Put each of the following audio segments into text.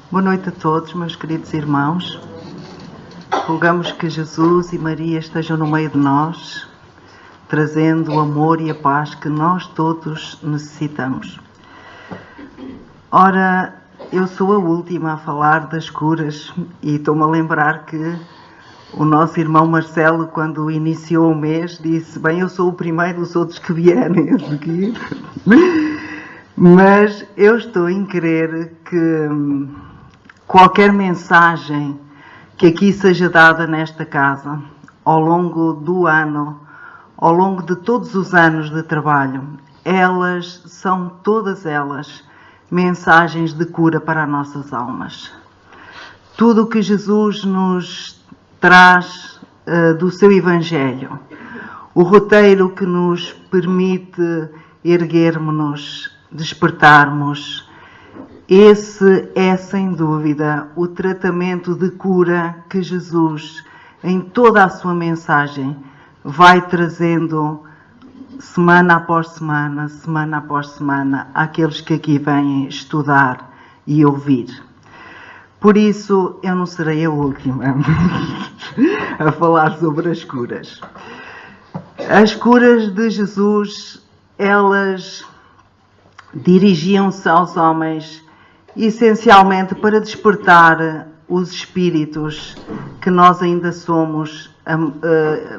Boa noite a todos, meus queridos irmãos. Rogamos que Jesus e Maria estejam no meio de nós, trazendo o amor e a paz que nós todos necessitamos. Ora, eu sou a última a falar das curas e estou-me a lembrar que o nosso irmão Marcelo, quando iniciou o mês, disse: bem, eu sou o primeiro, os outros que vierem a seguir. Mas eu estou em crer que qualquer mensagem que aqui seja dada nesta casa, ao longo do ano, ao longo de todos os anos de trabalho, elas são todas elas mensagens de cura para as nossas almas. Tudo o que Jesus nos traz do seu Evangelho, o roteiro que nos permite erguermos-nos, despertarmos, esse é sem dúvida o tratamento de cura que Jesus, em toda a sua mensagem, vai trazendo semana após semana, semana após semana, àqueles que aqui vêm estudar e ouvir. Por isso, eu não serei a última a falar sobre as curas. As curas de Jesus, elas dirigiam-se aos homens essencialmente para despertar os espíritos que nós ainda somos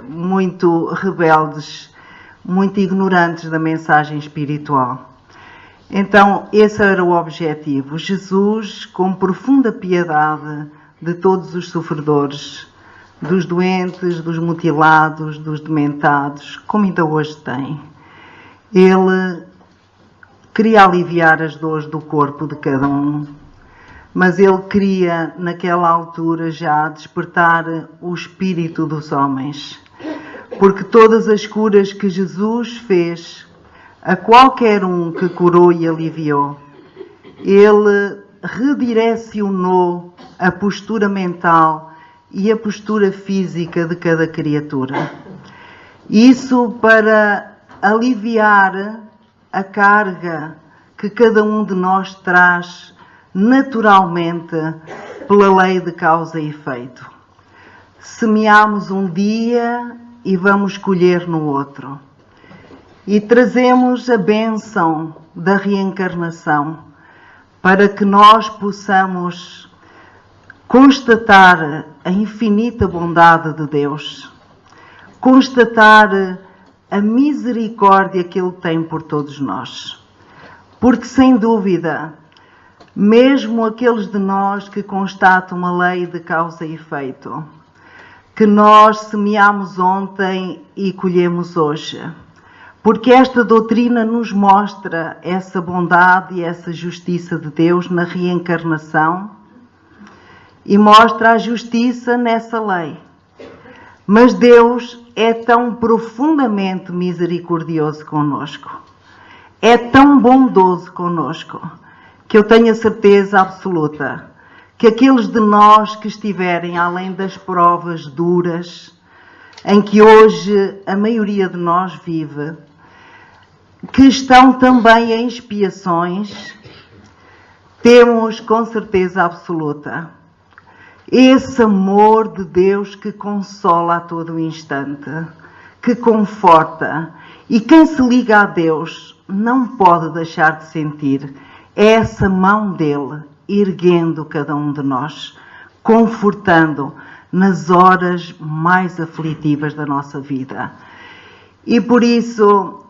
muito rebeldes, muito ignorantes da mensagem espiritual. Então, esse era o objetivo. Jesus, com profunda piedade de todos os sofredores, dos doentes, dos mutilados, dos dementados, como ainda hoje tem, ele queria aliviar as dores do corpo de cada um, mas ele queria, naquela altura, já despertar o espírito dos homens. Porque todas as curas que Jesus fez a qualquer um que curou e aliviou, ele redirecionou a postura mental e a postura física de cada criatura. Isso para aliviar a carga que cada um de nós traz naturalmente pela lei de causa e efeito. Semeamos um dia e vamos colher no outro. E trazemos a bênção da reencarnação para que nós possamos constatar a infinita bondade de Deus, constatar a misericórdia que Ele tem por todos nós. Porque, sem dúvida, mesmo aqueles de nós que constatam a lei de causa e efeito, que nós semeamos ontem e colhemos hoje, porque esta doutrina nos mostra essa bondade e essa justiça de Deus na reencarnação e mostra a justiça nessa lei. Mas Deus é tão profundamente misericordioso conosco, é tão bondoso conosco, que eu tenho a certeza absoluta que aqueles de nós que estiverem além das provas duras, em que hoje a maioria de nós vive, que estão também em expiações, temos com certeza absoluta esse amor de Deus que consola a todo o instante, que conforta. E quem se liga a Deus não pode deixar de sentir essa mão dele erguendo cada um de nós, confortando nas horas mais aflitivas da nossa vida. E por isso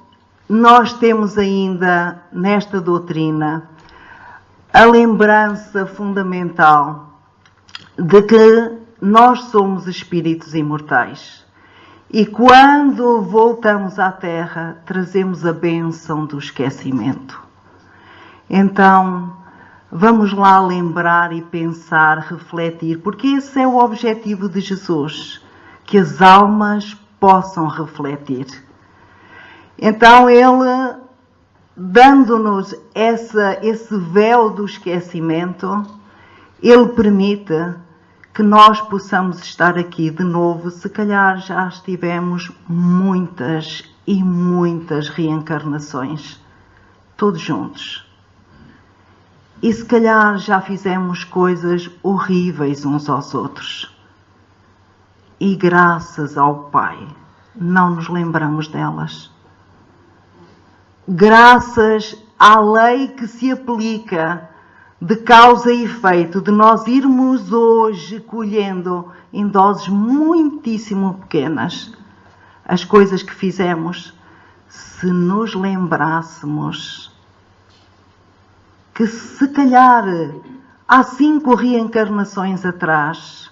nós temos ainda nesta doutrina a lembrança fundamental de que nós somos espíritos imortais e quando voltamos à Terra trazemos a bênção do esquecimento. Então, vamos lá lembrar e pensar, refletir, porque esse é o objetivo de Jesus, que as almas possam refletir. Então, Ele, dando-nos esse véu do esquecimento, Ele permite que nós possamos estar aqui de novo. Se calhar já estivemos muitas e muitas reencarnações, todos juntos. E se calhar já fizemos coisas horríveis uns aos outros. E graças ao Pai, não nos lembramos delas. Graças à lei que se aplica de causa e efeito, de nós irmos hoje colhendo em doses muitíssimo pequenas as coisas que fizemos, se nos lembrássemos que se calhar há 5 reencarnações atrás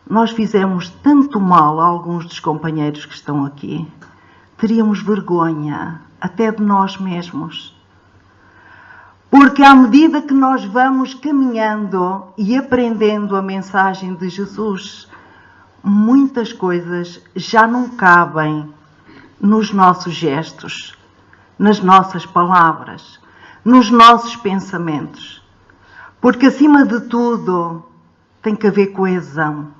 nós fizemos tanto mal a alguns dos companheiros que estão aqui, teríamos vergonha até de nós mesmos. Porque à medida que nós vamos caminhando e aprendendo a mensagem de Jesus, muitas coisas já não cabem nos nossos gestos, nas nossas palavras, nos nossos pensamentos. Porque acima de tudo tem que haver coesão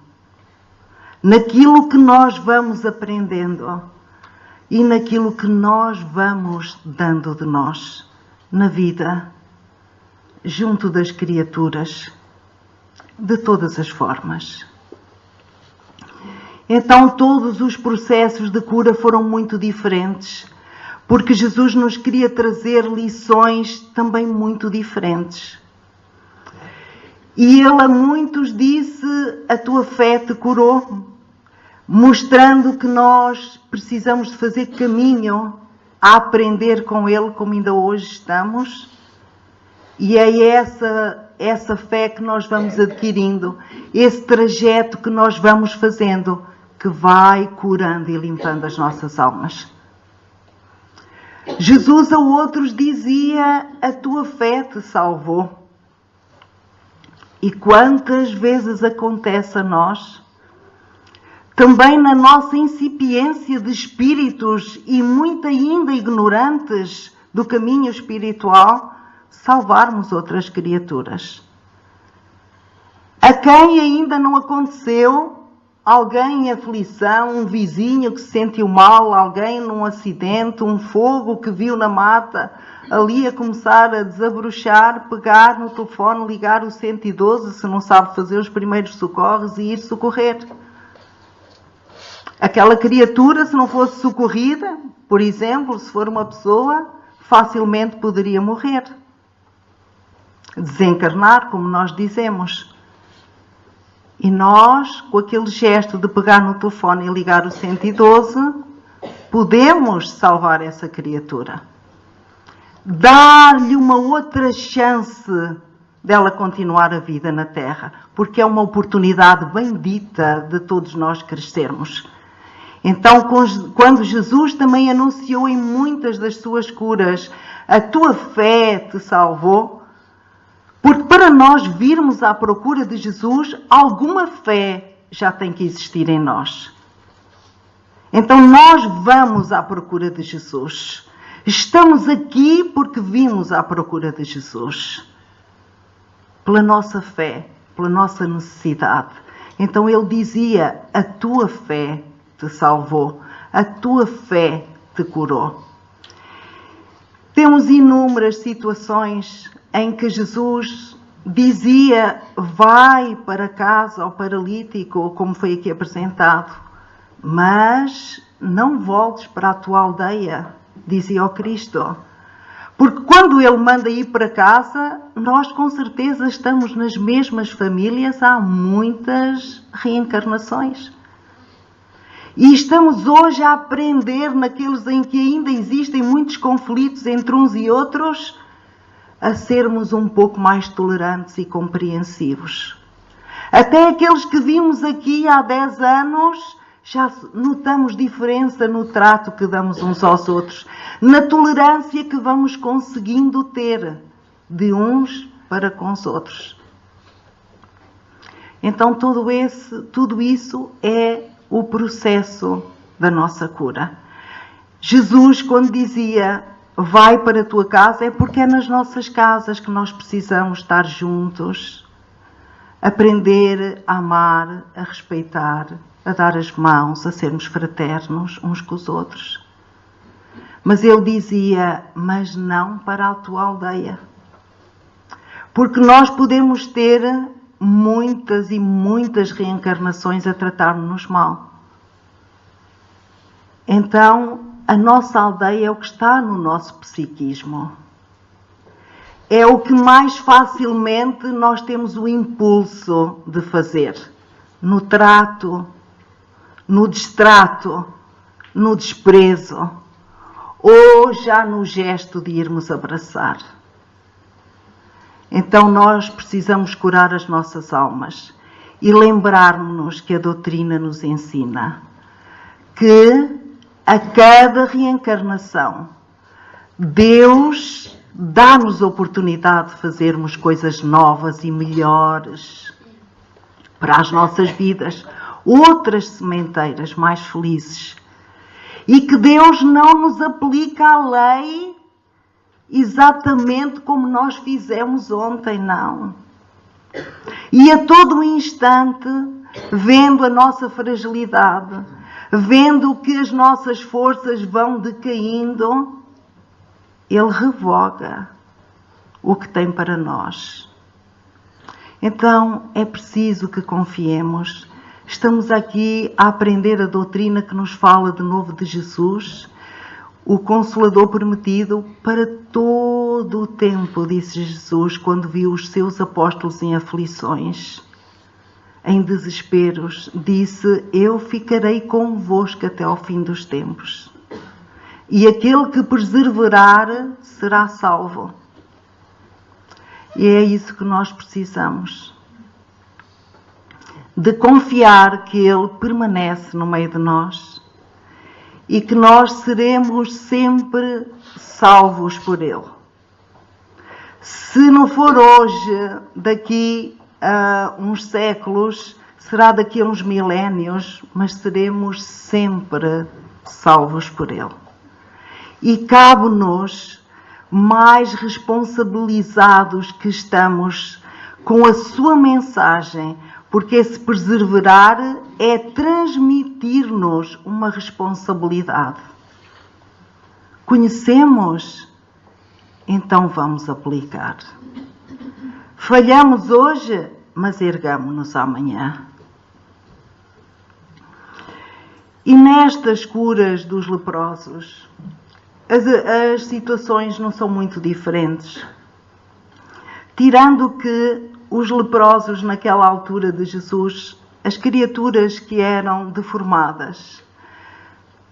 naquilo que nós vamos aprendendo e naquilo que nós vamos dando de nós na vida, junto das criaturas, de todas as formas. Então todos os processos de cura foram muito diferentes, porque Jesus nos queria trazer lições também muito diferentes. E Ele a muitos disse, a tua fé te curou, mostrando que nós precisamos de fazer caminho a aprender com Ele, como ainda hoje estamos. E é essa fé que nós vamos adquirindo, esse trajeto que nós vamos fazendo, que vai curando e limpando as nossas almas. Jesus a outros dizia, a tua fé te salvou. E quantas vezes acontece a nós, também na nossa incipiência de espíritos e muito ainda ignorantes do caminho espiritual, salvarmos outras criaturas. A quem ainda não aconteceu, alguém em aflição, um vizinho que se sentiu mal, alguém num acidente, um fogo que viu na mata, ali a começar a desabrochar, pegar no telefone, ligar o 112, se não sabe fazer os primeiros socorros, e ir socorrer. Aquela criatura, se não fosse socorrida, por exemplo, se for uma pessoa, facilmente poderia morrer. Desencarnar, como nós dizemos. E nós, com aquele gesto de pegar no telefone e ligar o 112, podemos salvar essa criatura. Dar-lhe uma outra chance dela continuar a vida na Terra, porque é uma oportunidade bendita de todos nós crescermos. Então, quando Jesus também anunciou em muitas das suas curas, a tua fé te salvou, porque para nós virmos à procura de Jesus, alguma fé já tem que existir em nós. Então nós vamos à procura de Jesus. Estamos aqui porque vimos à procura de Jesus. Pela nossa fé, pela nossa necessidade. Então ele dizia, a tua fé te salvou, a tua fé te curou. Temos inúmeras situações em que Jesus dizia, vai para casa ao paralítico, como foi aqui apresentado, mas não voltes para a tua aldeia, dizia o Cristo. Porque quando Ele manda ir para casa, nós com certeza estamos nas mesmas famílias há muitas reencarnações. E estamos hoje a aprender naqueles em que ainda existem muitos conflitos entre uns e outros, a sermos um pouco mais tolerantes e compreensivos. Até aqueles que vimos aqui há 10 anos, já notamos diferença no trato que damos uns aos outros, na tolerância que vamos conseguindo ter de uns para com os outros. Então tudo isso é o processo da nossa cura. Jesus, quando dizia, vai para a tua casa, é porque é nas nossas casas que nós precisamos estar juntos, aprender a amar, a respeitar, a dar as mãos, a sermos fraternos uns com os outros. Mas ele dizia, mas não para a tua aldeia. Porque nós podemos ter muitas e muitas reencarnações a tratar-nos mal. Então, a nossa aldeia é o que está no nosso psiquismo. É o que mais facilmente nós temos o impulso de fazer. No trato, no destrato, no desprezo, ou já no gesto de irmos abraçar. Então nós precisamos curar as nossas almas e lembrar-nos que a doutrina nos ensina que a cada reencarnação Deus dá-nos a oportunidade de fazermos coisas novas e melhores para as nossas vidas, outras sementeiras mais felizes. E que Deus não nos aplica a lei exatamente como nós fizemos ontem, não. E a todo instante, vendo a nossa fragilidade, vendo que as nossas forças vão decaindo, Ele revoga o que tem para nós. Então, é preciso que confiemos. Estamos aqui a aprender a doutrina que nos fala de novo de Jesus, o Consolador prometido para todo o tempo, disse Jesus, quando viu os seus apóstolos em aflições, em desesperos, disse: eu ficarei convosco até ao fim dos tempos. E aquele que perseverar será salvo. E é isso que nós precisamos. De confiar que Ele permanece no meio de nós e que nós seremos sempre salvos por Ele. Se não for hoje, daqui a uns séculos, será daqui a uns milénios, mas seremos sempre salvos por Ele. E cabe-nos, mais responsabilizados que estamos com a sua mensagem, porque esse perseverar é transmitir-nos uma responsabilidade. Conhecemos? Então vamos aplicar. Falhamos hoje, mas ergamo-nos amanhã. E nestas curas dos leprosos, as situações não são muito diferentes. Tirando que os leprosos naquela altura de Jesus, as criaturas que eram deformadas,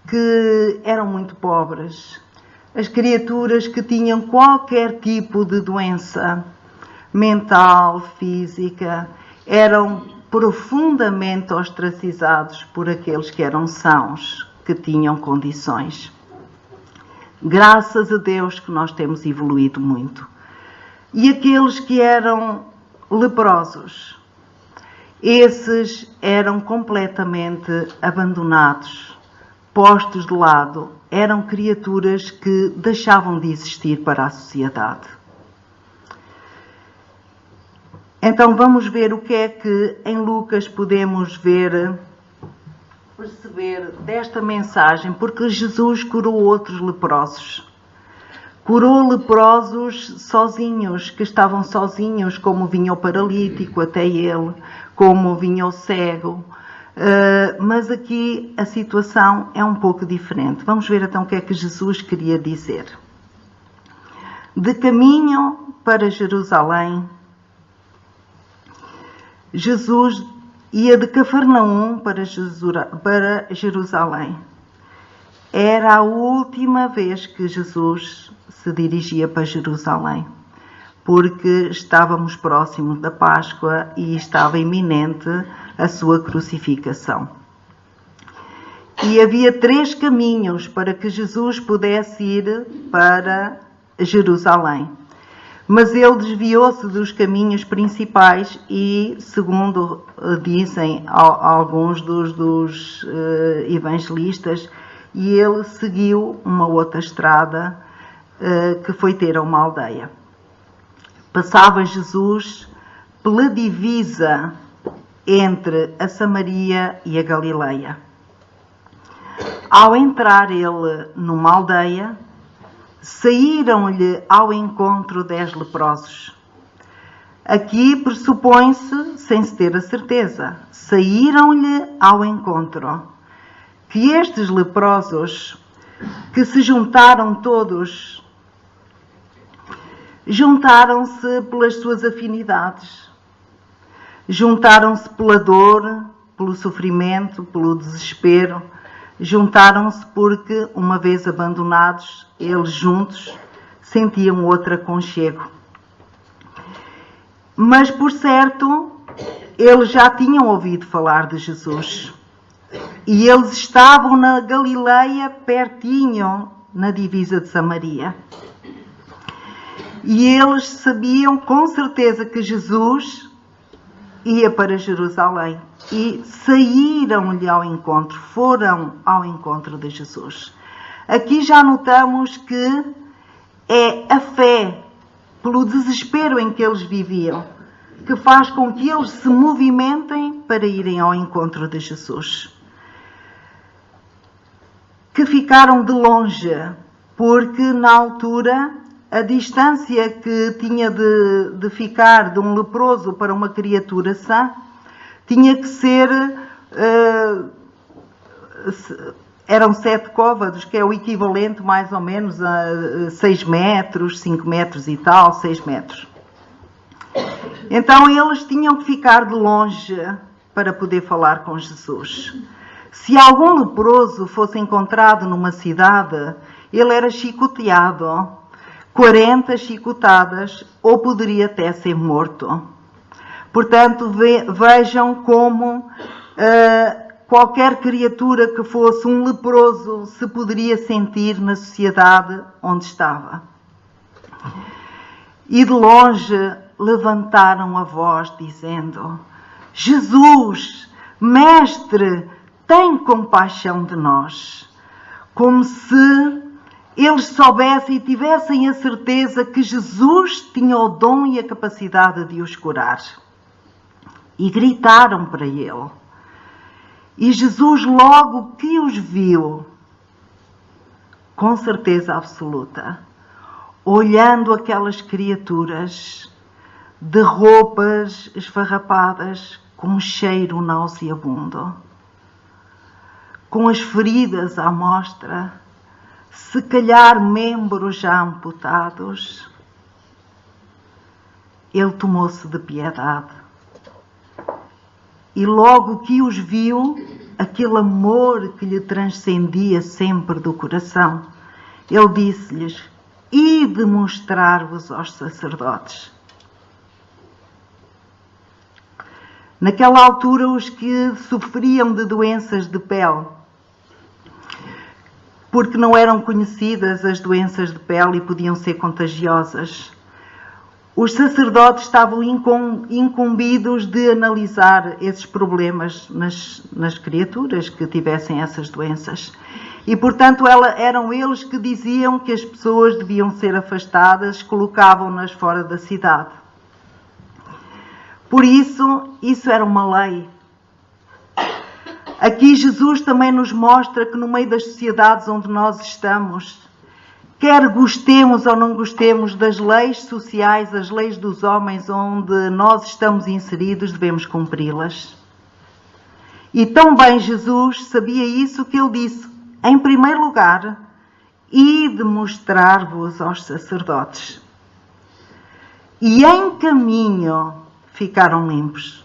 que eram muito pobres, as criaturas que tinham qualquer tipo de doença mental, física, eram profundamente ostracizados por aqueles que eram sãos, que tinham condições. Graças a Deus que nós temos evoluído muito. E aqueles que eram leprosos, esses eram completamente abandonados, postos de lado, eram criaturas que deixavam de existir para a sociedade. Então vamos ver o que é que em Lucas podemos perceber desta mensagem, porque Jesus curou outros leprosos. Curou leprosos sozinhos, que estavam sozinhos, como vinha o paralítico até ele, como vinha o cego. Mas aqui a situação é um pouco diferente. Vamos ver então o que é que Jesus queria dizer. De caminho para Jerusalém, Jesus ia de Cafarnaum para Jerusalém. Era a última vez que Jesus se dirigia para Jerusalém, porque estávamos próximos da Páscoa e estava iminente a sua crucificação. E havia 3 caminhos para que Jesus pudesse ir para Jerusalém. Mas ele desviou-se dos caminhos principais e, segundo dizem alguns dos evangelistas, e ele seguiu uma outra estrada que foi ter a uma aldeia. Passava Jesus pela divisa entre a Samaria e a Galileia. Ao entrar ele numa aldeia, saíram-lhe ao encontro 10 leprosos. Aqui pressupõe-se, sem se ter a certeza, saíram-lhe ao encontro, que estes leprosos, que se juntaram todos, juntaram-se pelas suas afinidades, juntaram-se pela dor, pelo sofrimento, pelo desespero, juntaram-se porque, uma vez abandonados, eles juntos sentiam outro aconchego. Mas, por certo, eles já tinham ouvido falar de Jesus. E eles estavam na Galileia, pertinho, na divisa de Samaria. E eles sabiam com certeza que Jesus ia para Jerusalém. E saíram-lhe ao encontro, foram ao encontro de Jesus. Aqui já notamos que é a fé, pelo desespero em que eles viviam, que faz com que eles se movimentem para irem ao encontro de Jesus. Que ficaram de longe, porque na altura a distância que tinha de ficar de um leproso para uma criatura sã tinha que ser, eram 7 côvados, que é o equivalente mais ou menos a 6 metros, 5 metros e tal, 6 metros. Então eles tinham que ficar de longe para poder falar com Jesus. Se algum leproso fosse encontrado numa cidade, ele era chicoteado, 40 chicotadas, ou poderia até ser morto. Portanto, vejam como qualquer criatura que fosse um leproso se poderia sentir na sociedade onde estava. E de longe levantaram a voz dizendo: Jesus, Mestre, tem compaixão de nós. Como se eles soubessem e tivessem a certeza que Jesus tinha o dom e a capacidade de os curar. E gritaram para ele. E Jesus, logo que os viu, com certeza absoluta, olhando aquelas criaturas de roupas esfarrapadas, com um cheiro nauseabundo, com as feridas à mostra, se calhar membros já amputados, ele tomou-se de piedade. E logo que os viu, aquele amor que lhe transcendia sempre do coração, ele disse-lhes: ide mostrar-vos aos sacerdotes. Naquela altura, os que sofriam de doenças de pele, porque não eram conhecidas as doenças de pele e podiam ser contagiosas, os sacerdotes estavam incumbidos de analisar esses problemas nas criaturas que tivessem essas doenças. E, portanto, eram eles que diziam que as pessoas deviam ser afastadas, colocavam-nas fora da cidade. Por isso era uma lei. Aqui Jesus também nos mostra que no meio das sociedades onde nós estamos, quer gostemos ou não gostemos das leis sociais, as leis dos homens onde nós estamos inseridos, devemos cumpri-las. E tão bem Jesus sabia isso que ele disse: em primeiro lugar, ide mostrar-vos aos sacerdotes. E em caminho ficaram limpos.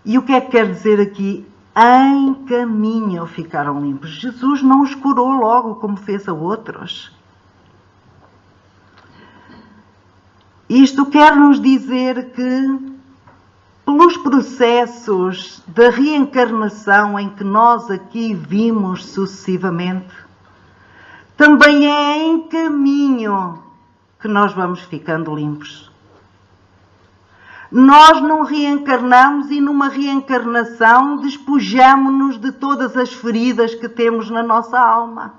E o que é que quer dizer aqui? Em caminho ficaram limpos. Jesus não os curou logo como fez a outros. Isto quer nos dizer que, pelos processos da reencarnação em que nós aqui vimos sucessivamente, também é em caminho que nós vamos ficando limpos. Nós não reencarnamos e numa reencarnação despojamo-nos de todas as feridas que temos na nossa alma.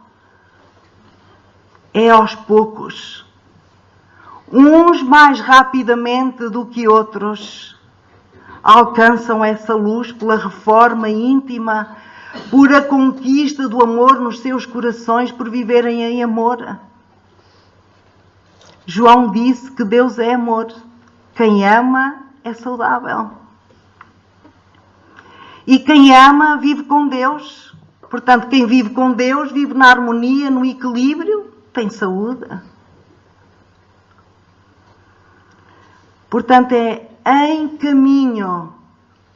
É aos poucos. Uns mais rapidamente do que outros alcançam essa luz pela reforma íntima, por a conquista do amor nos seus corações, por viverem em amor. João disse que Deus é amor. Quem ama é saudável. E quem ama vive com Deus. Portanto, quem vive com Deus vive na harmonia, no equilíbrio, tem saúde. Portanto, é em caminho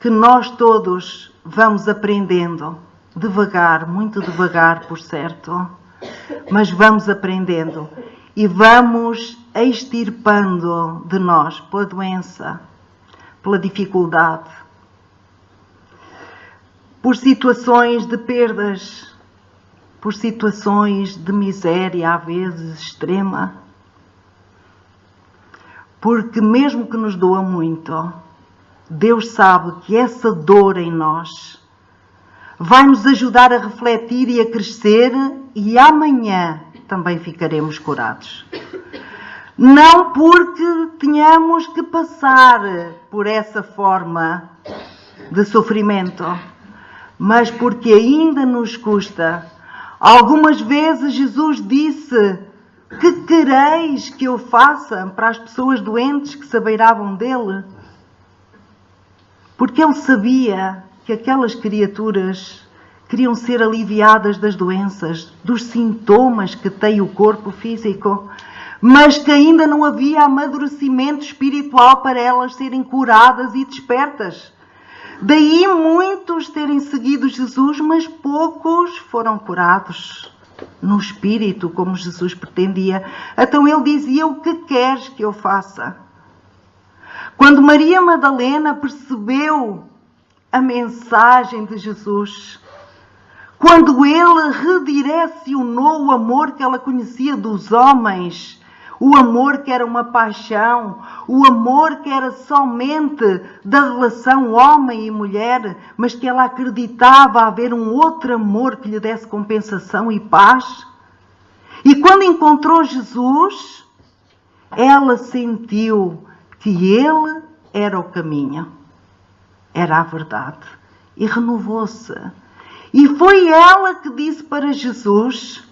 que nós todos vamos aprendendo. Devagar, muito devagar, por certo. Mas vamos aprendendo. E vamos extirpando de nós, pela doença, pela dificuldade, por situações de perdas, por situações de miséria, às vezes extrema. Porque mesmo que nos doa muito, Deus sabe que essa dor em nós vai nos ajudar a refletir e a crescer, e amanhã também ficaremos curados. Não porque tenhamos que passar por essa forma de sofrimento, mas porque ainda nos custa. Algumas vezes Jesus disse: que quereis que eu faça para as pessoas doentes que se abeiravam dele? Porque ele sabia que aquelas criaturas queriam ser aliviadas das doenças, dos sintomas que tem o corpo físico, mas que ainda não havia amadurecimento espiritual para elas serem curadas e despertas. Daí muitos terem seguido Jesus, mas poucos foram curados no espírito, como Jesus pretendia. Então ele dizia: o que queres que eu faça? Quando Maria Madalena percebeu a mensagem de Jesus, quando ele redirecionou o amor que ela conhecia dos homens, o amor que era uma paixão, o amor que era somente da relação homem e mulher, mas que ela acreditava haver um outro amor que lhe desse compensação e paz. E quando encontrou Jesus, ela sentiu que ele era o caminho, era a verdade, e renovou-se. E foi ela que disse para Jesus: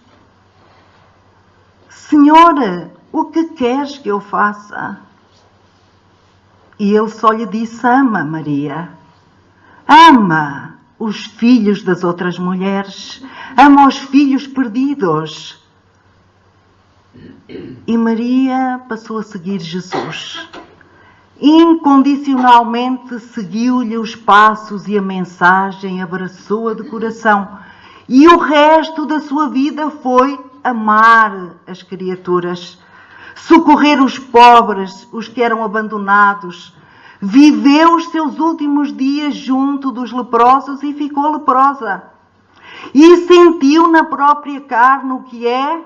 Senhor, o que queres que eu faça? E ele só lhe disse: ama, Maria. Ama os filhos das outras mulheres. Ama os filhos perdidos. E Maria passou a seguir Jesus. Incondicionalmente seguiu-lhe os passos e a mensagem, abraçou-a de coração. E o resto da sua vida foi amar as criaturas, socorrer os pobres, os que eram abandonados. Viveu os seus últimos dias junto dos leprosos e ficou leprosa. E sentiu na própria carne o que é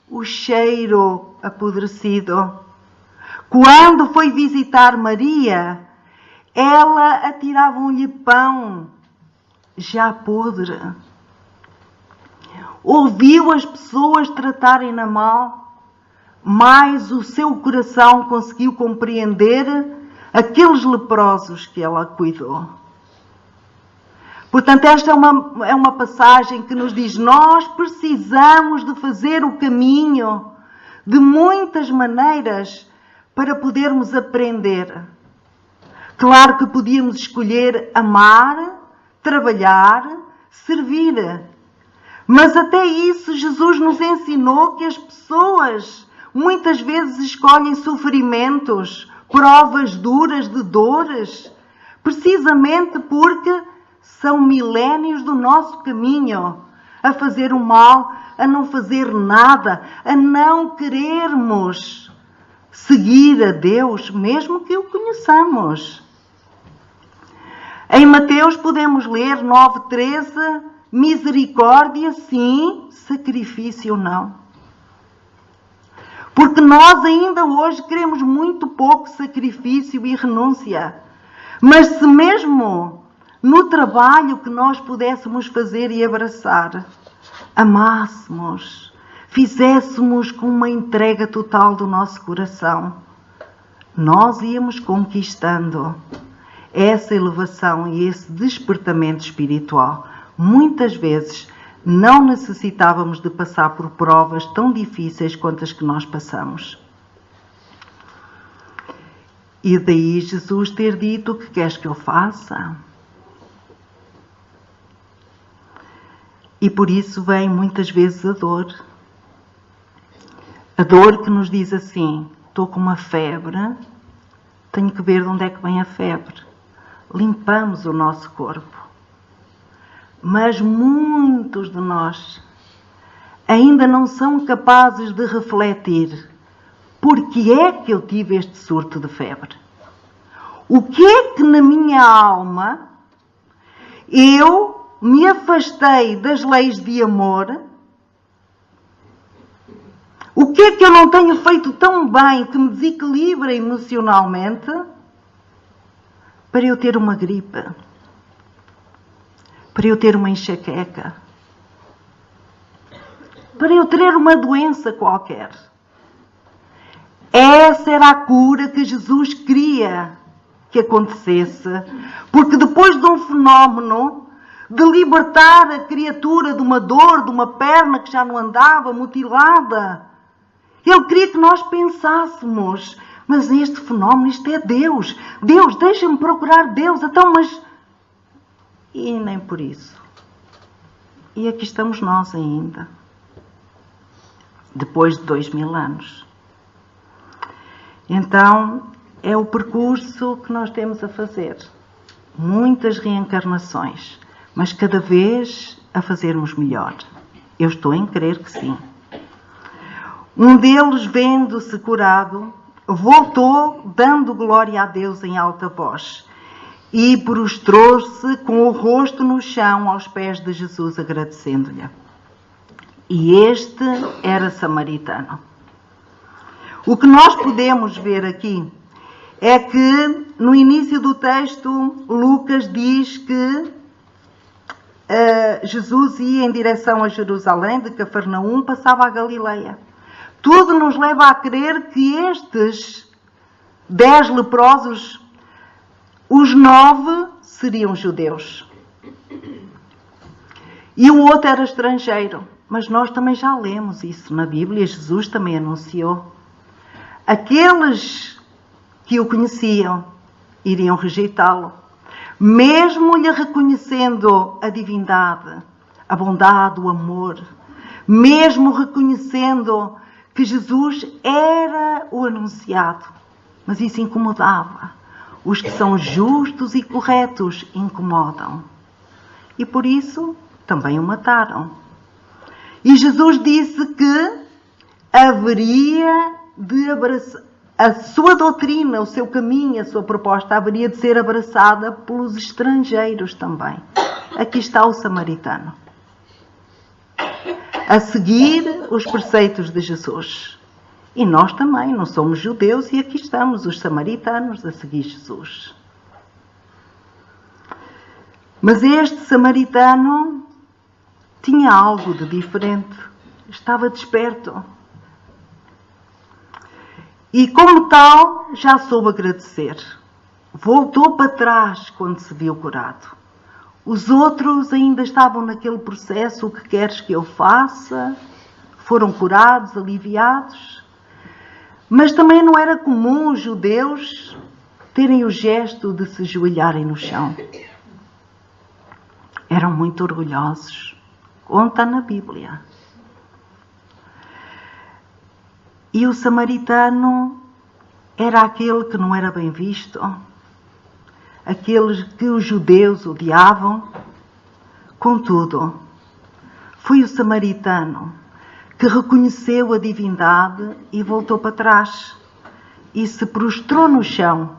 o cheiro apodrecido. Quando foi visitar Maria, ela atiravam-lhe pão já podre. Ouviu as pessoas tratarem-na mal, mas o seu coração conseguiu compreender aqueles leprosos que ela cuidou. Portanto, esta é uma passagem que nos diz: nós precisamos de fazer o caminho de muitas maneiras para podermos aprender. Claro que podíamos escolher amar, trabalhar, servir. Mas até isso Jesus nos ensinou que as pessoas muitas vezes escolhem sofrimentos, provas duras de dores, precisamente porque são milénios do nosso caminho, a fazer o mal, a não fazer nada, a não querermos seguir a Deus, mesmo que o conheçamos. Em Mateus podemos ler 9:13, misericórdia sim, sacrifício não. Porque nós ainda hoje queremos muito pouco sacrifício e renúncia. Mas se mesmo no trabalho que nós pudéssemos fazer e abraçar, amássemos, fizéssemos com uma entrega total do nosso coração, nós íamos conquistando essa elevação e esse despertamento espiritual. Muitas vezes não necessitávamos de passar por provas tão difíceis quanto as que nós passamos. E daí Jesus ter dito: o que queres que eu faça? E por isso vem muitas vezes a dor. A dor que nos diz assim: estou com uma febre, tenho que ver de onde é que vem a febre. Limpamos o nosso corpo. Mas muitos de nós ainda não são capazes de refletir: por que é que eu tive este surto de febre? O que é que na minha alma eu me afastei das leis de amor? O que é que eu não tenho feito tão bem que me desequilibra emocionalmente para eu ter uma gripe? Para eu ter uma enxaqueca? Para eu ter uma doença qualquer? Essa era a cura que Jesus queria que acontecesse, porque depois de um fenómeno de libertar a criatura de uma dor, de uma perna que já não andava, mutilada, Ele queria que nós pensássemos: mas este fenómeno, isto é Deus. Deus, deixa-me procurar Deus. Então, mas... E nem por isso. E aqui estamos nós ainda, depois de 2000 anos. Então, é o percurso que nós temos a fazer. Muitas reencarnações, mas cada vez a fazermos melhor. Eu estou em crer que sim. Um deles, vendo-se curado, voltou dando glória a Deus em alta voz e prostrou-se com o rosto no chão aos pés de Jesus, agradecendo-lhe. E este era samaritano. O que nós podemos ver aqui é que no início do texto Lucas diz que Jesus ia em direção a Jerusalém, de Cafarnaum, passava a Galileia. Tudo nos leva a crer que estes 10 leprosos, os 9 seriam judeus. E o outro era estrangeiro. Mas nós também já lemos isso na Bíblia, Jesus também anunciou. Aqueles que o conheciam iriam rejeitá-lo, mesmo lhe reconhecendo a divindade, a bondade, o amor, mesmo reconhecendo que Jesus era o anunciado. Mas isso incomodava. Os que são justos e corretos incomodam. E por isso também o mataram. E Jesus disse que haveria de abraçar a sua doutrina, o seu caminho, a sua proposta haveria de ser abraçada pelos estrangeiros também. Aqui está o samaritano, a seguir os preceitos de Jesus. E nós também não somos judeus e aqui estamos, os samaritanos, a seguir Jesus. Mas este samaritano tinha algo de diferente, estava desperto. E como tal, já soube agradecer. Voltou para trás quando se viu curado. Os outros ainda estavam naquele processo: o que queres que eu faça? Foram curados, aliviados. Mas também não era comum os judeus terem o gesto de se ajoelharem no chão. Eram muito orgulhosos. Conta na Bíblia. E o samaritano era aquele que não era bem visto, aqueles que os judeus odiavam. Contudo, foi o samaritano que reconheceu a divindade e voltou para trás e se prostrou no chão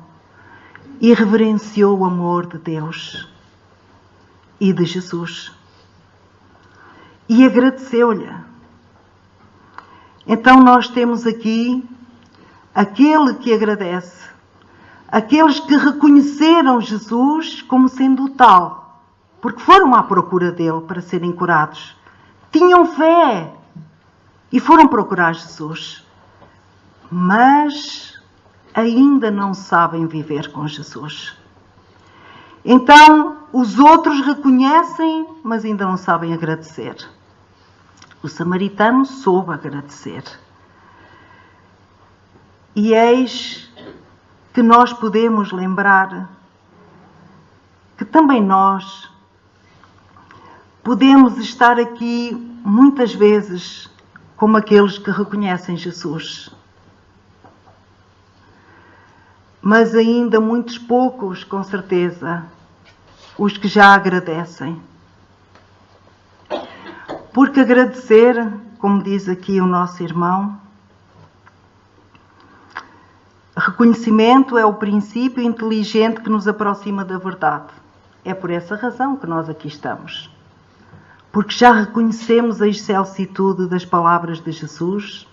e reverenciou o amor de Deus e de Jesus e agradeceu-lhe. Então nós temos aqui aquele que agradece, aqueles que reconheceram Jesus como sendo o tal, porque foram à procura dele para serem curados. Tinham fé e foram procurar Jesus, mas ainda não sabem viver com Jesus. Então os outros reconhecem, mas ainda não sabem agradecer. O samaritano soube agradecer. E eis que nós podemos lembrar que também nós podemos estar aqui muitas vezes como aqueles que reconhecem Jesus. Mas ainda muitos poucos, com certeza, os que já agradecem. Porque agradecer, como diz aqui o nosso irmão, reconhecimento é o princípio inteligente que nos aproxima da verdade. É por essa razão que nós aqui estamos. Porque já reconhecemos a excelsitude das palavras de Jesus,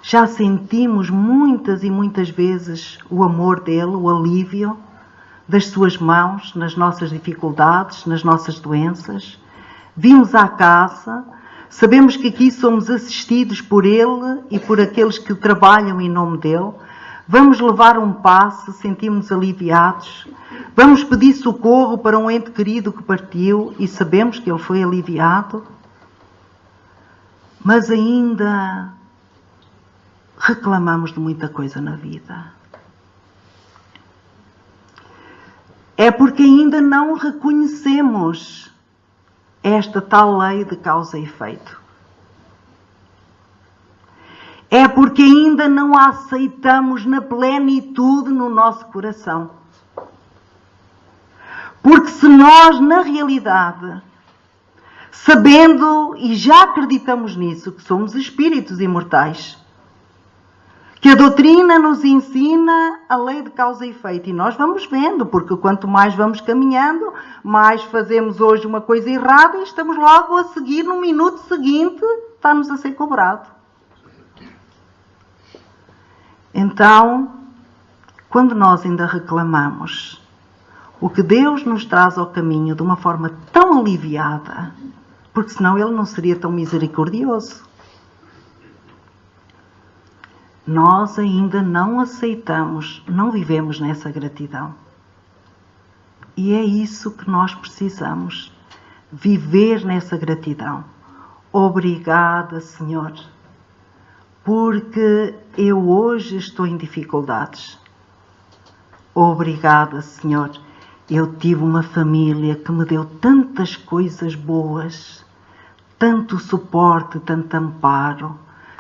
já sentimos muitas e muitas vezes o amor dele, o alívio das suas mãos nas nossas dificuldades, nas nossas doenças. Vimos à casa, sabemos que aqui somos assistidos por ele e por aqueles que trabalham em nome dele. Vamos levar um passo, sentimos-nos aliviados. Vamos pedir socorro para um ente querido que partiu e sabemos que ele foi aliviado. Mas ainda reclamamos de muita coisa na vida. É porque ainda não reconhecemos esta tal lei de causa e efeito. É porque ainda não a aceitamos na plenitude no nosso coração. Porque se nós, na realidade, sabendo e já acreditamos nisso, que somos espíritos imortais, que a doutrina nos ensina a lei de causa e efeito, e nós vamos vendo, porque quanto mais vamos caminhando, mais fazemos hoje uma coisa errada e estamos logo a seguir, no minuto seguinte, está-nos a ser cobrado. Então, quando nós ainda reclamamos o que Deus nos traz ao caminho de uma forma tão aliviada, porque senão Ele não seria tão misericordioso, nós ainda não aceitamos, não vivemos nessa gratidão. E é isso que nós precisamos, viver nessa gratidão. Obrigada, Senhor, porque eu hoje estou em dificuldades. Obrigada, Senhor. Eu tive uma família que me deu tantas coisas boas, tanto suporte, tanto amparo.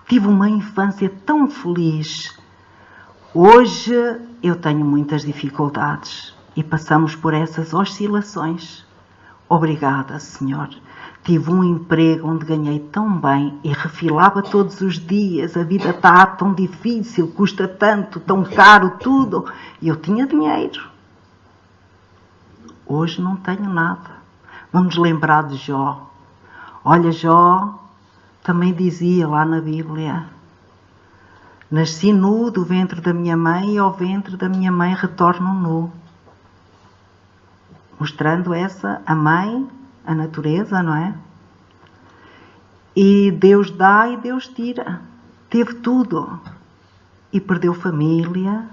Tive uma infância tão feliz. Hoje eu tenho muitas dificuldades e passamos por essas oscilações. Obrigada, Senhor. Tive um emprego onde ganhei tão bem e refilava todos os dias. A vida está tão difícil, custa tanto, tão caro tudo. E eu tinha dinheiro. Hoje não tenho nada. Vamos lembrar de Jó. Olha, Jó também dizia lá na Bíblia: nasci nu do ventre da minha mãe e ao ventre da minha mãe retorno nu. Mostrando a mãe, a natureza, não é? E Deus dá e Deus tira. Teve tudo. E perdeu família,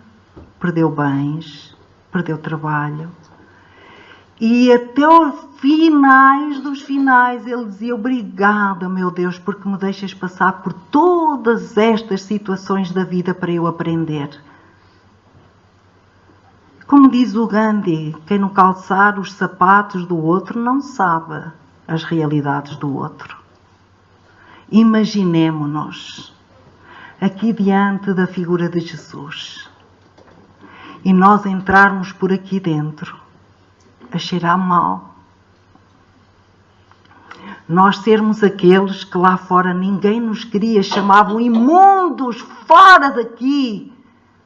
perdeu bens, perdeu trabalho. E até os finais dos finais ele dizia: obrigada, meu Deus, porque me deixas passar por todas estas situações da vida para eu aprender. Como diz o Gandhi, quem não calçar os sapatos do outro não sabe as realidades do outro. Imaginemo-nos aqui diante da figura de Jesus e nós entrarmos por aqui dentro a cheirar mal. Nós sermos aqueles que lá fora ninguém nos queria, chamavam imundos, fora daqui,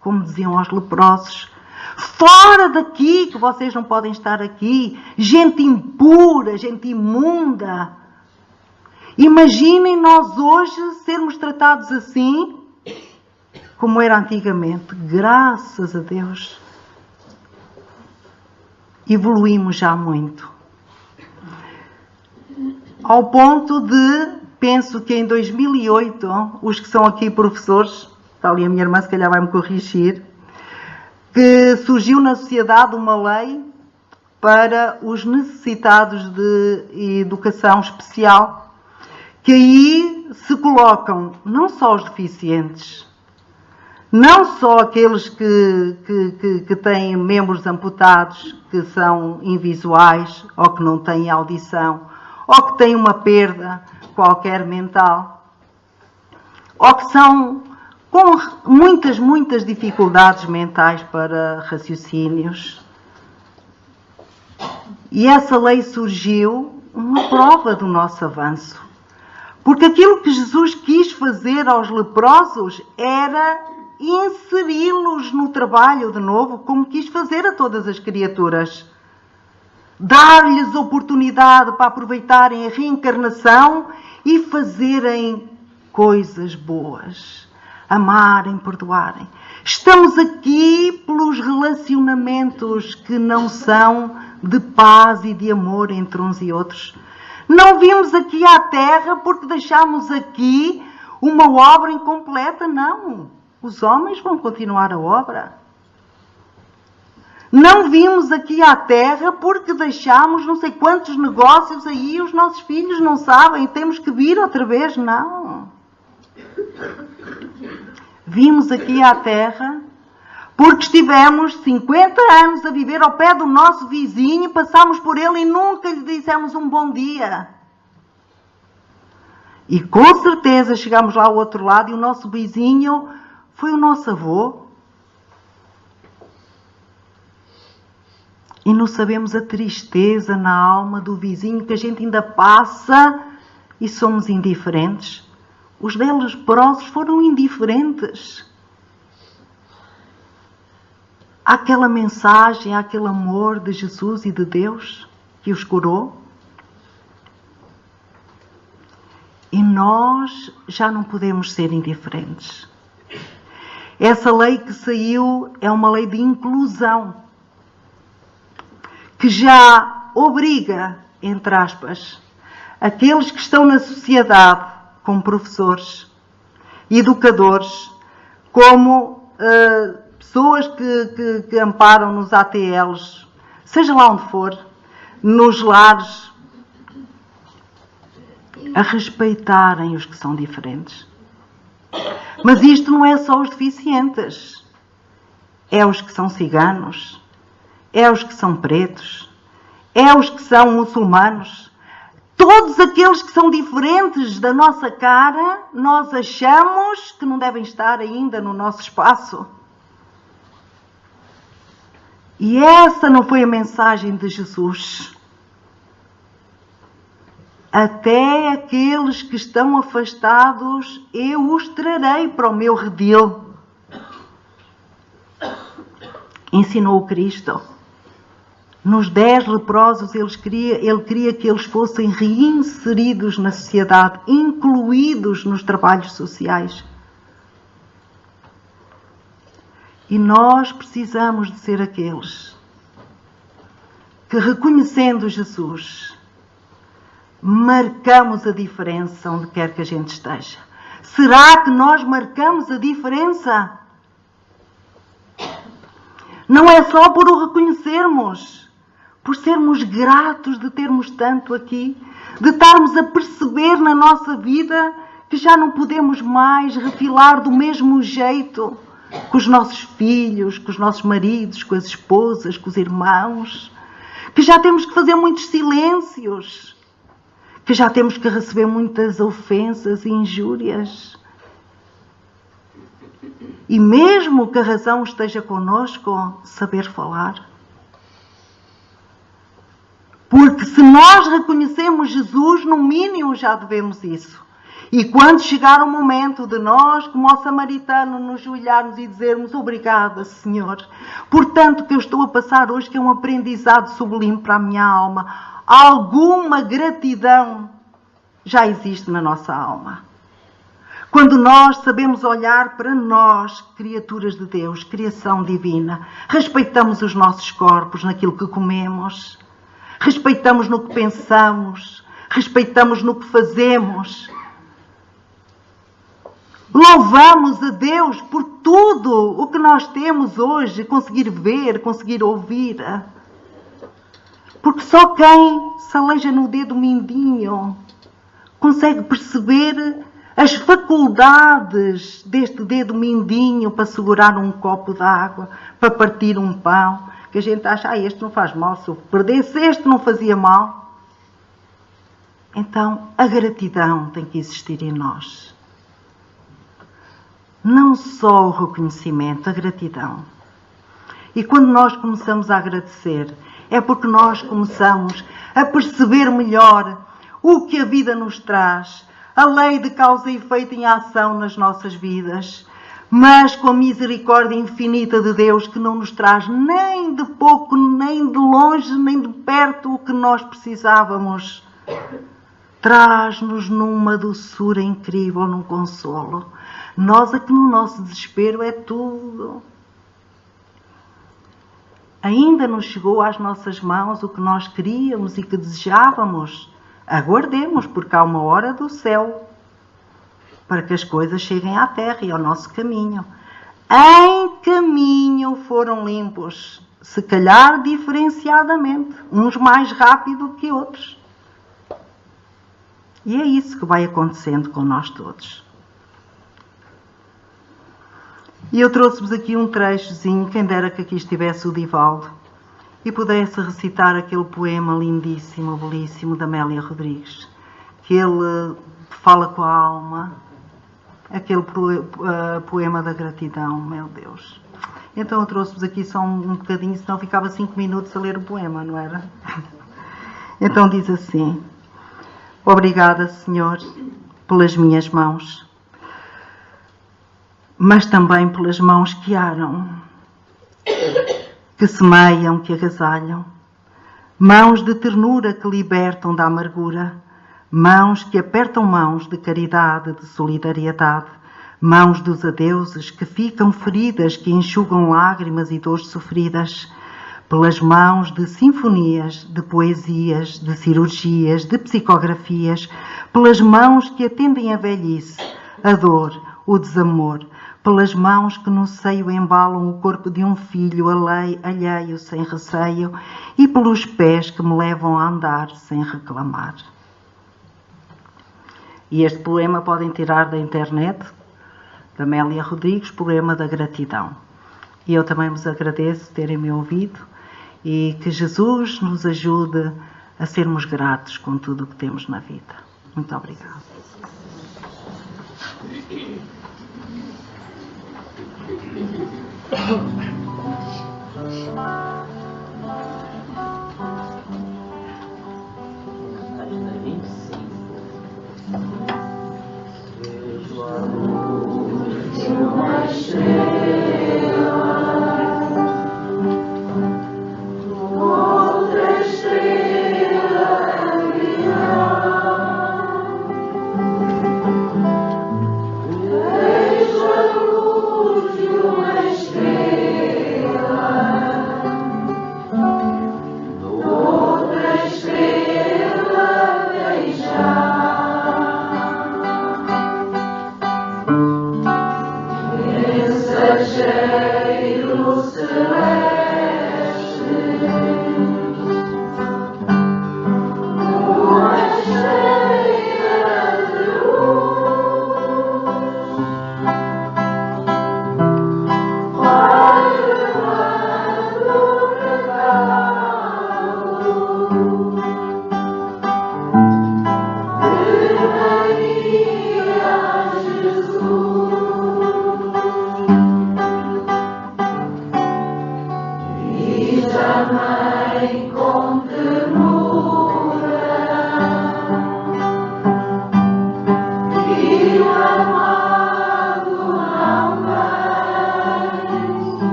como diziam aos leprosos, fora daqui, que vocês não podem estar aqui, gente impura, gente imunda. Imaginem nós hoje sermos tratados assim, como era antigamente. Graças a Deus, evoluímos já muito. Ao ponto de, penso que em 2008, os que são aqui professores, está ali a minha irmã, se calhar vai me corrigir, que surgiu na sociedade uma lei para os necessitados de educação não só aqueles que têm membros amputados, que são invisuais, ou que não têm audição, ou que têm uma perda qualquer mental, ou que são com muitas dificuldades mentais para raciocínios. E essa lei surgiu uma prova do nosso avanço. Porque aquilo que Jesus quis fazer aos leprosos era inseri-los no trabalho de novo, como quis fazer a todas as criaturas. Dar-lhes oportunidade para aproveitarem a reencarnação e fazerem coisas boas. Amarem, perdoarem. Estamos aqui pelos relacionamentos que não são de paz e de amor entre uns e outros. Não vimos aqui à Terra porque deixámos aqui uma obra incompleta, não. Os homens vão continuar a obra. Não vimos aqui à Terra porque deixámos não sei quantos negócios aí, os nossos filhos não sabem, temos que vir outra vez, não. Vimos aqui à Terra porque estivemos 50 anos a viver ao pé do nosso vizinho, passámos por ele e nunca lhe dissemos um bom dia. E com certeza chegámos lá ao outro lado e o nosso vizinho foi o nosso avô. E não sabemos a tristeza na alma do vizinho que a gente ainda passa e somos indiferentes. Os leprosos foram indiferentes àquela mensagem, àquele amor de Jesus e de Deus que os curou. E nós já não podemos ser indiferentes. Essa lei que saiu é uma lei de inclusão, que já obriga, entre aspas, aqueles que estão na sociedade, como professores, educadores, como pessoas que amparam nos ATLs, seja lá onde for, nos lares, a respeitarem os que são diferentes. Mas isto não é só os deficientes. É os que são ciganos, é os que são pretos, é os que são muçulmanos. Todos aqueles que são diferentes da nossa cara, nós achamos que não devem estar ainda no nosso espaço. E essa não foi a mensagem de Jesus. Até aqueles que estão afastados, eu os trarei para o meu redil. Ensinou o Cristo. Nos 10 leprosos, ele queria que eles fossem reinseridos na sociedade, incluídos nos trabalhos sociais. E nós precisamos de ser aqueles que, reconhecendo Jesus, marcamos a diferença onde quer que a gente esteja. Será que nós marcamos a diferença? Não é só por o reconhecermos, por sermos gratos de termos tanto aqui, de estarmos a perceber na nossa vida que já não podemos mais refilar do mesmo jeito com os nossos filhos, com os nossos maridos, com as esposas, com os irmãos, que já temos que fazer muitos silêncios, que já temos que receber muitas ofensas e injúrias. E mesmo que a razão esteja connosco, saber falar. Porque se nós reconhecemos Jesus, no mínimo já devemos isso. E quando chegar o momento de nós, como ao samaritano, nos joelharmos e dizermos obrigada, Senhor, por tanto que eu estou a passar hoje, que é um aprendizado sublime para a minha alma, alguma gratidão já existe na nossa alma. Quando nós sabemos olhar para nós, criaturas de Deus, criação divina, respeitamos os nossos corpos naquilo que comemos, respeitamos no que pensamos, respeitamos no que fazemos, louvamos a Deus por tudo o que nós temos hoje, conseguir ver, conseguir ouvir. Porque só quem se aleija no dedo mindinho consegue perceber as faculdades deste dedo mindinho para segurar um copo de água, para partir um pão, que a gente acha, este não faz mal, se eu perdesse este não fazia mal. Então, a gratidão tem que existir em nós. Não só o reconhecimento, a gratidão. E quando nós começamos a agradecer, é porque nós começamos a perceber melhor o que a vida nos traz, a lei de causa e efeito em ação nas nossas vidas, mas com a misericórdia infinita de Deus que não nos traz nem de pouco, nem de longe, nem de perto o que nós precisávamos. Traz-nos numa doçura incrível, num consolo. Nós aqui no nosso desespero é tudo. Ainda não chegou às nossas mãos o que nós queríamos e que desejávamos. Aguardemos, porque há uma hora do céu para que as coisas cheguem à terra e ao nosso caminho. Em caminho foram limpos, se calhar diferenciadamente, uns mais rápido que outros. E é isso que vai acontecendo com nós todos. E eu trouxe-vos aqui um trechozinho, quem dera que aqui estivesse o Divaldo, e pudesse recitar aquele poema lindíssimo, belíssimo, da Amélia Rodrigues, que ele fala com a alma, aquele poema da gratidão, meu Deus. Então eu trouxe-vos aqui só um bocadinho, senão ficava 5 minutos a ler o poema, não era? Então diz assim: obrigada, Senhor, pelas minhas mãos, mas também pelas mãos que aram, que semeiam, que agasalham, mãos de ternura que libertam da amargura, mãos que apertam mãos de caridade, de solidariedade, mãos dos adeuses que ficam feridas, que enxugam lágrimas e dores sofridas, pelas mãos de sinfonias, de poesias, de cirurgias, de psicografias, pelas mãos que atendem a velhice, a dor, o desamor, pelas mãos que no seio embalam o corpo de um filho alheio sem receio e pelos pés que me levam a andar sem reclamar. E este poema podem tirar da internet, da Amélia Rodrigues, poema da gratidão. E eu também vos agradeço terem me ouvido e que Jesus nos ajude a sermos gratos com tudo o que temos na vida. Muito obrigada.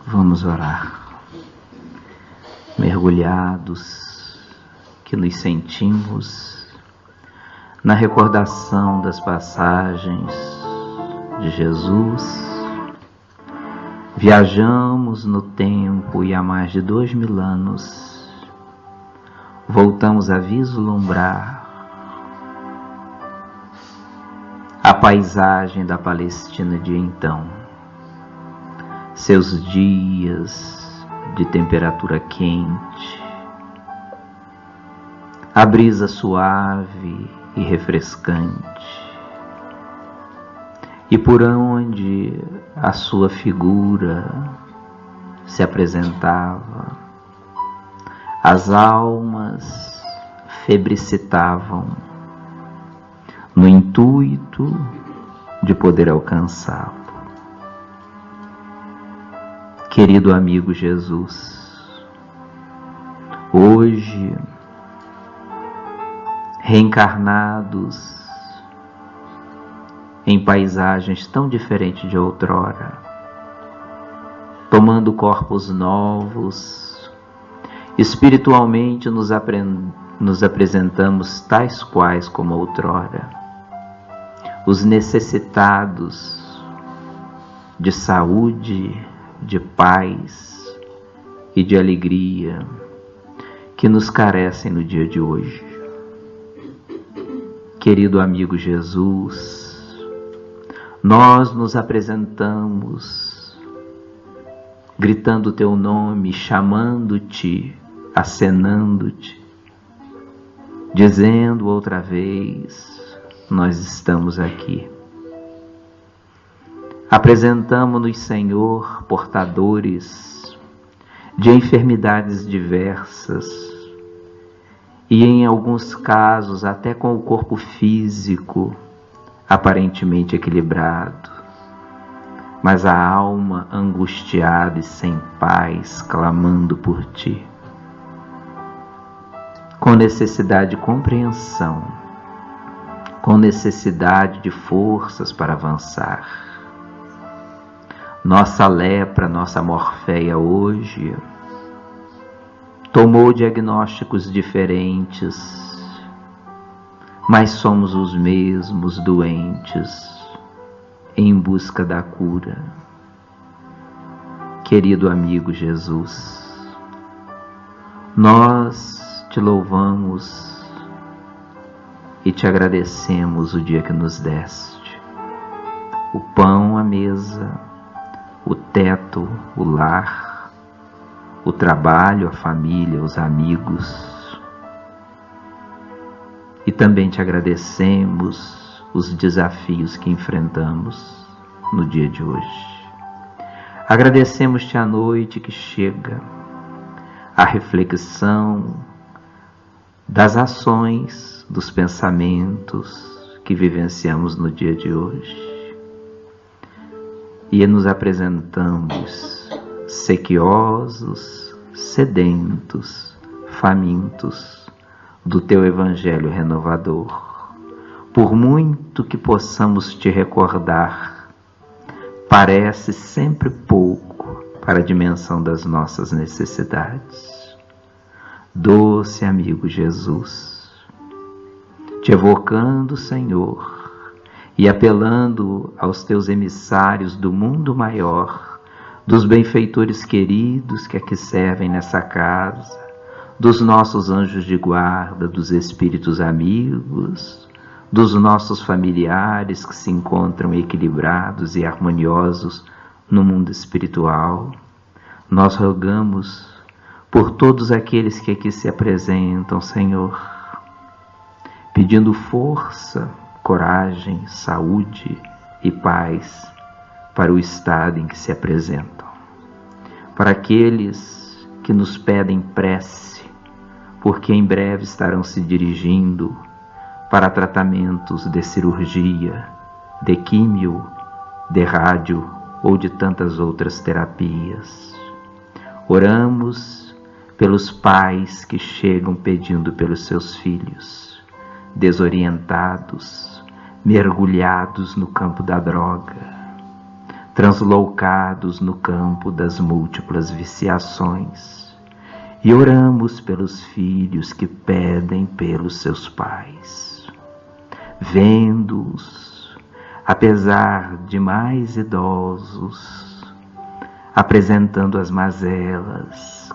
Vamos orar. Mergulhados que nos sentimos na recordação das passagens de Jesus, viajamos no tempo e há mais de 2000 anos voltamos a vislumbrar a paisagem da Palestina de então, seus dias de temperatura quente, a brisa suave e refrescante, e por onde a sua figura se apresentava, as almas febricitavam no intuito de poder alcançá-lo. Querido amigo Jesus, hoje, reencarnados em paisagens tão diferentes de outrora, tomando corpos novos, espiritualmente nos apresentamos tais quais como outrora, os necessitados de saúde, de paz e de alegria que nos carecem no dia de hoje. Querido amigo Jesus, nós nos apresentamos gritando teu nome, chamando-te, acenando-te, dizendo outra vez: nós estamos aqui. Apresentamo-nos, Senhor, portadores de enfermidades diversas e, em alguns casos, até com o corpo físico aparentemente equilibrado, mas a alma angustiada e sem paz, clamando por Ti, com necessidade de compreensão, com necessidade de forças para avançar. Nossa lepra, nossa morféia hoje tomou diagnósticos diferentes, mas somos os mesmos doentes em busca da cura. Querido amigo Jesus, nós te louvamos e te agradecemos o dia que nos deste, o pão à mesa, o teto, o lar, o trabalho, a família, os amigos. E também te agradecemos os desafios que enfrentamos no dia de hoje. Agradecemos-te a noite que chega, a reflexão das ações, dos pensamentos que vivenciamos no dia de hoje. E nos apresentamos sequiosos, sedentos, famintos do Teu Evangelho renovador. Por muito que possamos te recordar, parece sempre pouco para a dimensão das nossas necessidades. Doce amigo Jesus, te evocando, Senhor, e apelando aos teus emissários do mundo maior, dos benfeitores queridos que aqui servem nessa casa, dos nossos anjos de guarda, dos espíritos amigos, dos nossos familiares que se encontram equilibrados e harmoniosos no mundo espiritual, nós rogamos por todos aqueles que aqui se apresentam, Senhor, pedindo força, coragem, saúde e paz para o estado em que se apresentam. Para aqueles que nos pedem prece, porque em breve estarão se dirigindo para tratamentos de cirurgia, de químio, de rádio ou de tantas outras terapias. Oramos pelos pais que chegam pedindo pelos seus filhos, desorientados, mergulhados no campo da droga. transloucados no campo das múltiplas viciações, e oramos pelos filhos que pedem pelos seus pais, vendo-os, apesar de mais idosos, apresentando as mazelas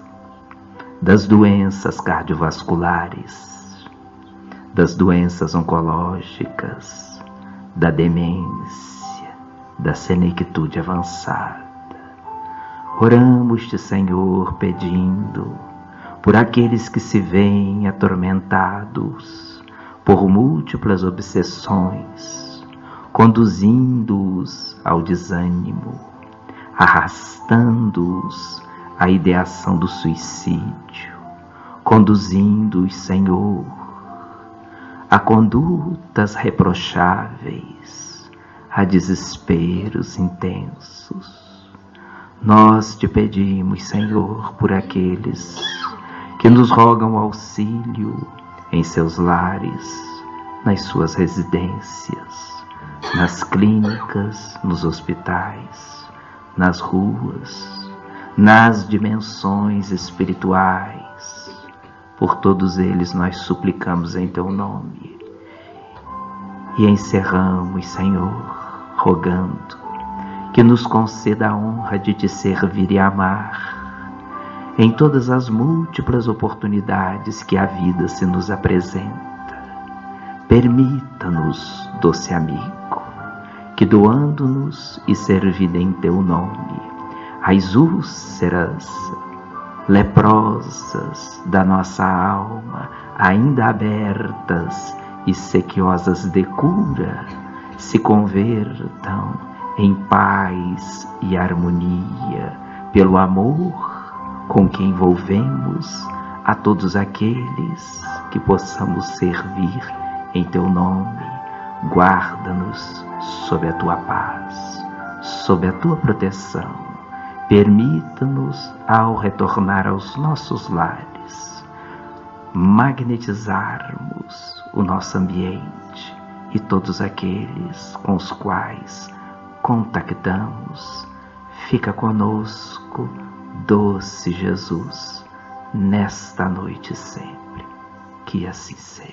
das doenças cardiovasculares, das doenças oncológicas, da demência, da senectude avançada. Oramos-te, Senhor, pedindo por aqueles que se veem atormentados por múltiplas obsessões, conduzindo-os ao desânimo, arrastando-os à ideação do suicídio, conduzindo-os, Senhor, a condutas reprocháveis, a desesperos intensos. Nós te pedimos, Senhor, por aqueles que nos rogam auxílio em seus lares, nas suas residências, nas clínicas, nos hospitais, nas ruas, nas dimensões espirituais. Por todos eles nós suplicamos em teu nome e encerramos, Senhor, rogando que nos conceda a honra de te servir e amar em todas as múltiplas oportunidades que a vida se nos apresenta. Permita-nos, doce amigo, que doando-nos e servindo em teu nome, as úlceras leprosas da nossa alma, ainda abertas e sequiosas de cura, se convertam em paz e harmonia pelo amor com que envolvemos a todos aqueles que possamos servir em teu nome. Guarda-nos sob a tua paz, sob a tua proteção. Permita-nos, ao retornar aos nossos lares, magnetizarmos o nosso ambiente e todos aqueles com os quais contactamos. Fica conosco, doce Jesus, nesta noite sempre. Que assim seja.